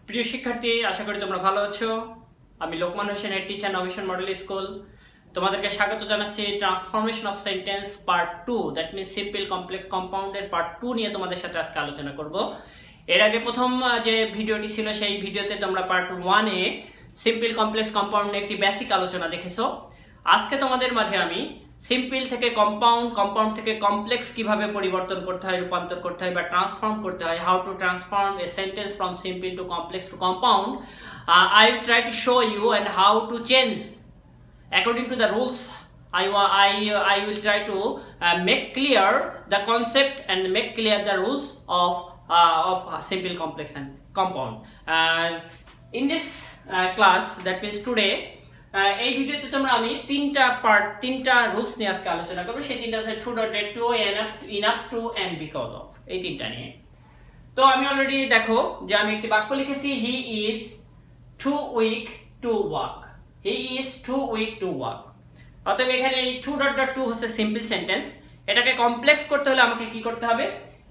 প্রিয় শিক্ষার্থী, আশা করি তোমরা ভালো আছো। আমি Lokman Hossain, head teacher, innovation model school. তোমাদেরকে স্বাগত জানাচ্ছি transformation of sentence part 2, that means simple complex কম্পাউন্ডের পার্ট 2 নিয়ে তোমাদের সাথে আজকে আলোচনা করব। এর আগে প্রথম যে ভিডিওটি ছিল সেই ভিডিওতে তোমরা পার্ট 1 এ সিম্পল কমপ্লেক্স কম্পাউন্ডের একটি বেসিক আলোচনা দেখেছো। আজকে তোমাদের মাঝে আমি সিম্পল থেকে কম্পাউন্ড, কম্পাউন্ড থেকে কমপ্লেক্স কিভাবে পরিবর্তন করতে হয়, রূপান্তর করতে হয় বা ট্রান্সফর্ম করতে হয়, how to transform a sentence from simple to complex to compound, I will try to show you and how to change according to the rules. I will try to make clear the concept and make clear the rules of simple complex and compound. In this class, that means today, এই ভিডিওতে তোমরা আমি তিনটা rules নিয়ে আজকে আলোচনা করব। সেই তিনটা আছে too dot dot to, enough to and because of, এই তিনটা নিয়ে। তো আমি অলরেডি দেখো যে আমি একটি বাক্য লিখেছি, he is too weak to walk. He is too weak to walk. অতএব এখানে এই ট্রু ডট ডট টু হচ্ছে সিম্পল সেন্টেন্স। এটাকে কমপ্লেক্স করতে হলে আমাকে কি করতে হবে?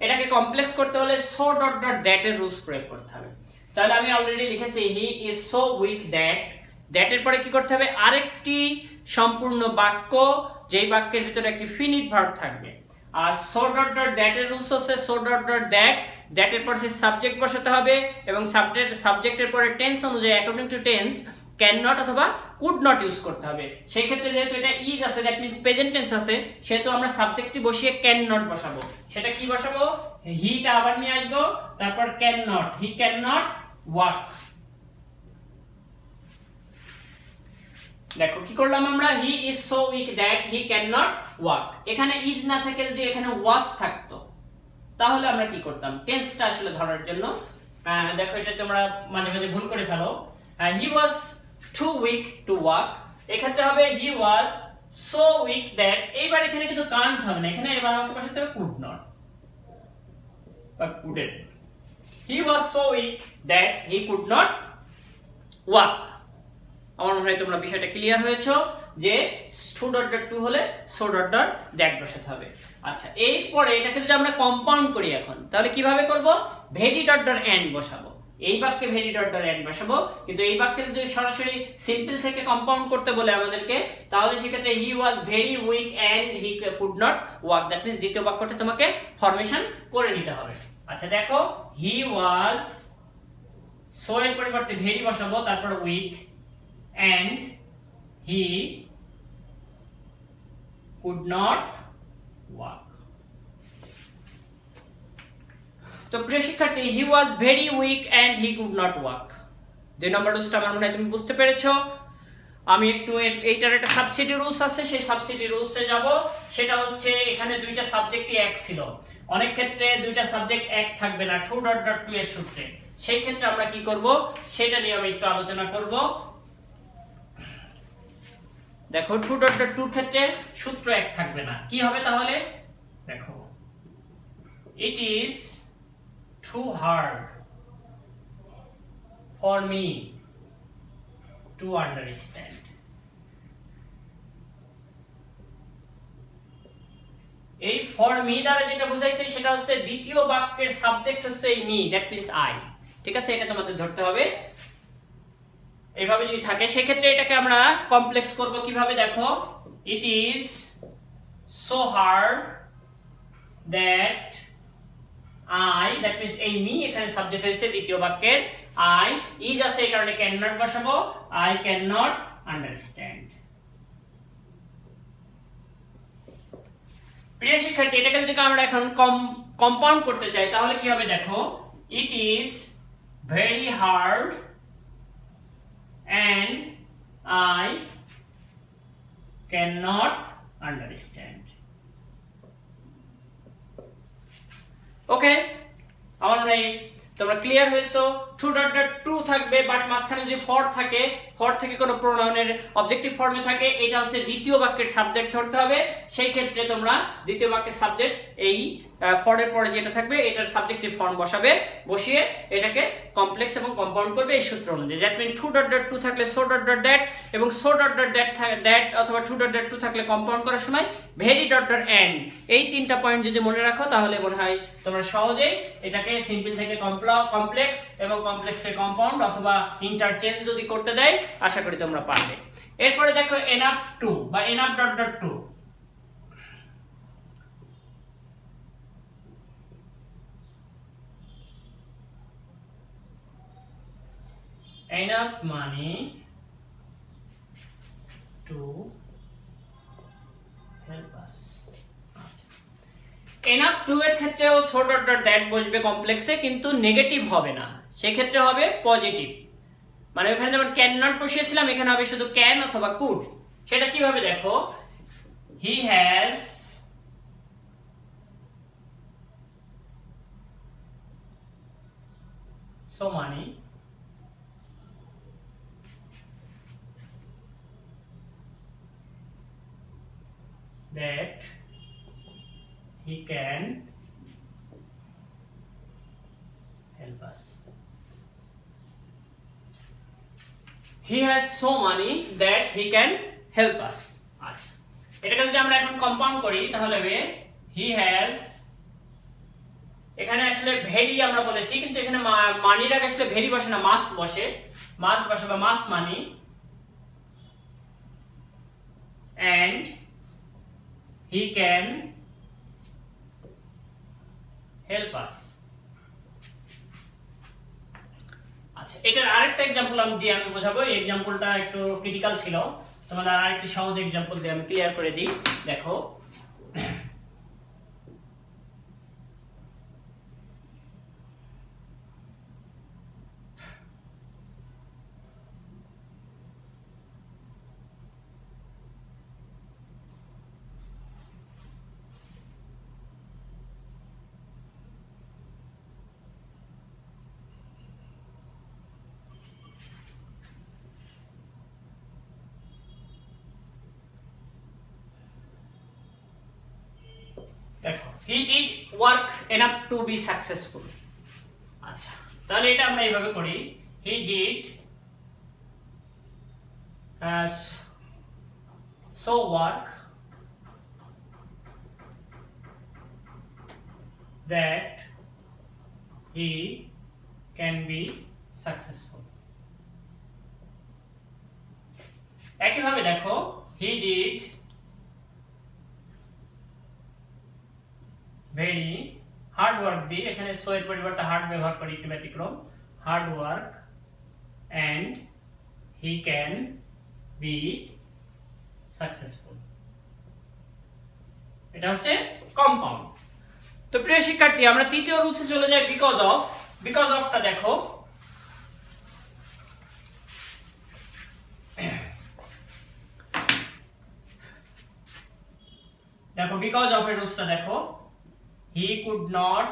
এটাকে কমপ্লেক্স করতে হলে সো ডট ডট দ্যাট এর রুলস প্রয়োগ করতে হবে। তাহলে আমি অলরেডি লিখেছি he is so weak that, দ্যাটের পরে কি করতে হবে? আরেকটি সম্পূর্ণ বাক্য, যেই বাক্যের ভিতরে একটি ফিনিট ভার্ব থাকবে। আর সো ডট ডট দ্যাটের রুলস হচ্ছে সো ডট ডট দ্যাট, দ্যাটের পর সে সাবজেক্ট বসাতে হবে এবং সাবজেক্টের পরে টেন্স অনুযায়ী according to tense can not অথবা কুড নট ইউজ করতে হবে। সেই ক্ষেত্রে যেহেতু এটা ইজ আছে, দ্যাট মিন্স প্রেজেন্ট টেন্স আছে, সেহেতু আমরা সাবজেক্টটি বসিয়ে ক্যান নট বসাবো। সেটা কি বসাবো? হিটা আবার নিয়ে আসবো, তারপর can not, he can not walk. দেখো কি করলাম আমরা, হি is so weak that he can not walk. এখানে ইজ না থেকে যদি এখানে ওয়াজ থাকতো তাহলে আমরা কি করতাম? টেন্সটা আসলে ধরার জন্য দেখো এটা তোমরা মাঝে মাঝে ভুল করে ফেলো। হি ওয়াজ টু উইক টু ওয়াক, এক্ষেত্রে হবে হি ওয়াজ সো উইক দ্যাট। এইবার এখানে কিন্তু কান্ট হবে না, এখানে এবার আমাকে বসাতে হবে কুড নট বা couldn't. He was so weak that he could not walk. আমার মনে হয় তোমরা বিষয়টা ক্লিয়ার হয়েছো যে ট্রু ডট ডট টু হলে সো ডট ডট দ্যাট বসাতে হবে। আচ্ছা, এরপরে এটাকে যদি আমরা কম্পাউন্ড করি এখন, তাহলে কিভাবে করব? ভেরি ডট ডট এন্ড বসাবো। এই বাক্যে ভেরি ডট ডট এন্ড বসাবো, কিন্তু এই বাক্যে যদি সরাসরি সিম্পল থেকে কম্পাউন্ড করতে বলে আমাদেরকে, তাহলে সেক্ষেত্রে he was very weak and he could not walk. That means দ্বিতীয় বাক্যটা তোমাকে ফরমেশন করে নিতে হবে। আচ্ছা দেখো, হি ওয়াজ, সো এর পরিবর্তে ভেরি বসাবো, তারপর week and he could not walk. তো প্রিয় শিক্ষার্থী, he was very weak and he could not walk। দুই নম্বর রুলসটা আমার মনে হয় তুমি বুঝতে পেরেছো। আমি একটু এইটার একটা সাবসিডি রুলস আছে, সেই সাবসিডি রুলসে যাব। সেটা হচ্ছে এখানে দুইটা সাবজেক্টই এক ছিল, অনেক ক্ষেত্রে দুইটা সাবজেক্ট এক থাকবে না ট্রু ডট ডট টু এর সূত্রে। সেই ক্ষেত্রে আমরা কি করব সেটা নিয়ে আমি একটু আলোচনা করব। দেখো ট্রু ডট ডট টুর ক্ষেত্রে সূত্র এক থাকবে না, কি হবে তাহলে? দেখো, it is too hard for me to understand. এই ফর মি দ্বারা যেটা বোঝাইছে সেটা হচ্ছে দ্বিতীয় বাক্যের সাবজেক্ট হচ্ছে এই মি, দ্যাট মিন্স আই। ঠিক আছে, এটা তোমাদের ধরতে হবে। এইভাবে যদি থাকে সেক্ষেত্রে এটাকে আমরা কমপ্লেক্স করব কিভাবে? দেখো, it is so hard that I, that means এই মি এখানে সাবজেক্ট হয়েছে দ্বিতীয় বাক্যের, আই ইজ আছে এই কারণে ক্যান নট বসাবো, আই ক্যান নট আন্ডারস্ট্যান্ড। প্রিয় শিক্ষার্থী, এটাকে যদি আমরা এখন কম্পাউন্ড করতে চাই তাহলে কি হবে? দেখো, it is very hard and I cannot understand. Okay, আমার মনে হয় তোমরা ক্লিয়ার হয়েছো। ট্রু ডট ডট টু থাকবে, বাট মাঝখানে যদি ফর থাকে, ফর থেকে কোনো প্রোনাউনের অবজেক্টিভ ফর্মে থাকে, এটা হচ্ছে দ্বিতীয় বাক্যের সাবজেক্ট ধরতে হবে। সেই ক্ষেত্রে তোমরা দ্বিতীয় বাক্যের সাবজেক্ট এই ফর এর পরে যেটা থাকবে এটার সাবজেক্টিভ ফর্ম বসাবে, বসিয়ে এটাকে কমপ্লেক্স এবং কম্পাউন্ড করবে এই সূত্র অনুযায়ী। দ্যাট মিন 2.2 থাকলে so dot dot that, এবং so dot dot that অথবা 2.2 থাকলে কম্পাউন্ড করার সময় very dot dot and। এই তিনটা পয়েন্ট যদি মনে রাখো তাহলে মনে হয় তোমরা সহজেই এটাকে সিম্পল থেকে কমপ্লেক্স এবং কমপ্লেক্স থেকে কম্পাউন্ড অথবা ইন্টারচেঞ্জ যদি করতে দেয় আশা করি তোমরা পারবে। এরপরে দেখো enough to বা enough dot dot to। enough money to help us। enough to এর ক্ষেত্রেও so dot dot that বসবে কমপ্লেক্সে, কিন্তু নেগেটিভ হবে না, সেক্ষেত্রে হবে পজিটিভ। মানে ওখানে যেমন ক্যান নট বসিয়েছিলাম এখানে হবে শুধু ক্যান অথবা কুড। সেটা কিভাবে দেখো, he has so money that he can help us। he has so money that he can help us। আচ্ছা, এটাকে যদি আমরা এখন কম্পাউন্ড করি তাহলে হবে he has, এখানে আসলে ভেরি আমরা বলেছি কিন্তু এখানে মানির আগে আসলে ভেরি বসে না, মাস বসে, মাস বসে বা মাস মানি and he can help us। আচ্ছা, এটার আরেকটা एग्जांपल দিয়ে আমি বোঝাবো। এই एग्जांपलটা একটু ক্রিটিক্যাল ছিল, তোমাদের আরেকটি সহজ एग्जांपल দিয়ে আমি ক্লিয়ার করে দিই। দেখো দেখো he did work enough to be successful। আচ্ছা, তাহলে এটা আমরা এইভাবে করি, he did so work that he can be successful। একইভাবে দেখো he did very hard work দিয়ে, এখানে সো এর পরিবর্তে হার্ড ব্যবহার করি একটু ব্যতিক্রম, hard work and he can be successful। এটা হচ্ছে কম্পাউন্ড। তো প্রিয় শিক্ষার্থী আমরা তৃতীয় রুলসে চলে যাই, বিকজ অফটা দেখো। দেখো বিকজ অফ এর রুলসটা দেখো, he could not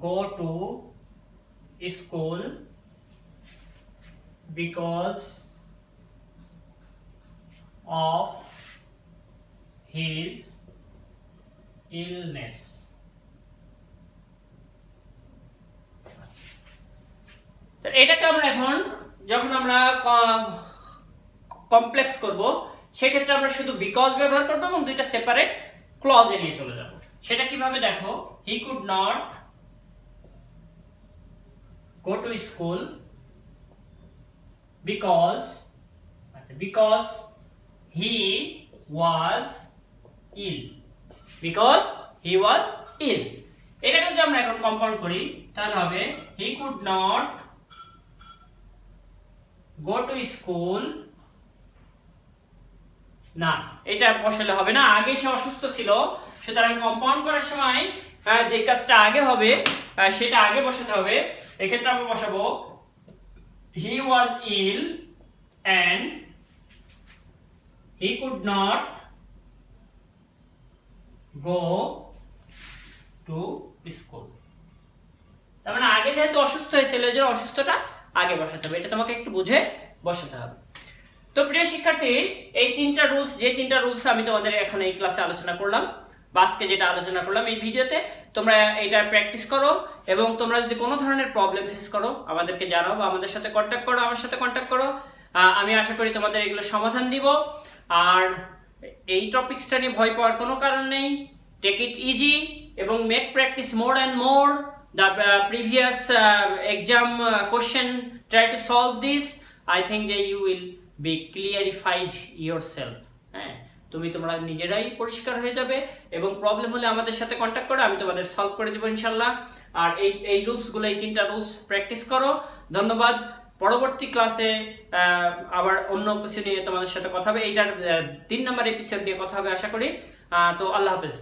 go to school because of his illness। তো এটাকে আমরা এখন যখন আমরা কমপ্লেক্স করব সেক্ষেত্রে আমরা শুধু বিকজ ব্যবহার করব এবং দুইটা সেপারেট ক্লজে নিয়ে চলে যাব। সেটা কিভাবে দেখো, he could not go to school because he was ill। because he was ill। এটাকে যদি আমরা এখন কম্পাউন্ড করি তাহলে হবে he could not go to school। না, এটা বসালে হবে না, আগে সে অসুস্থ ছিল, সুতরাং কম্পাউন্ড করার সময় যে কাজটা আগে হবে সেটা আগে বসাতে হবে। এক্ষেত্রে আমরা বসাবো he was ill and he could not go to school। তার মানে আগে যেহেতু অসুস্থ হয়েছিল এর জন্য অসুস্থটা আগে বসাতে হবে, এটা তোমাকে একটু বুঝে বসাতে হবে। তো প্রিয় শিক্ষার্থী, এই তিনটা রুলস আমি তোমাদের এখন এই ক্লাসে আলোচনা করলাম, বা আজকে যেটা আলোচনা করলাম এই ভিডিওতে, তোমরা এটা প্র্যাকটিস করো এবং তোমরা যদি কোনো ধরনের প্রবলেম ফেস করো আমাদেরকে জানাও বা আমাদের সাথে কন্ট্যাক্ট করো, আমার সাথে কন্ট্যাক্ট করো। আমি আশা করি তোমাদের এগুলো সমাধান দিব। আর এই টপিকসটা নিয়ে ভয় পাওয়ার কোনো কারণ নেই। টেক ইট ইজি এবং make practice more and more the previous exam question. Try to solve this. I think that you will be clarified yourself. হ্যাঁ, তোমরা নিজেরাই পরিষ্কার হয়ে যাবে এবং প্রবলেম হলে আমাদের সাথে কন্ট্যাক্ট করো, আমি তোমাদের সলভ করে দেবো ইনশাল্লাহ। আর এই রুলসগুলো, এই তিনটা রুলস প্র্যাকটিস করো। ধন্যবাদ। পরবর্তী ক্লাসে আবার অন্য কিছু নিয়ে তোমাদের সাথে কথা হবে। এইটার 3 নম্বর এপিসোড নিয়ে কথা হবে আশা করি। তো আল্লাহ হাফেজ।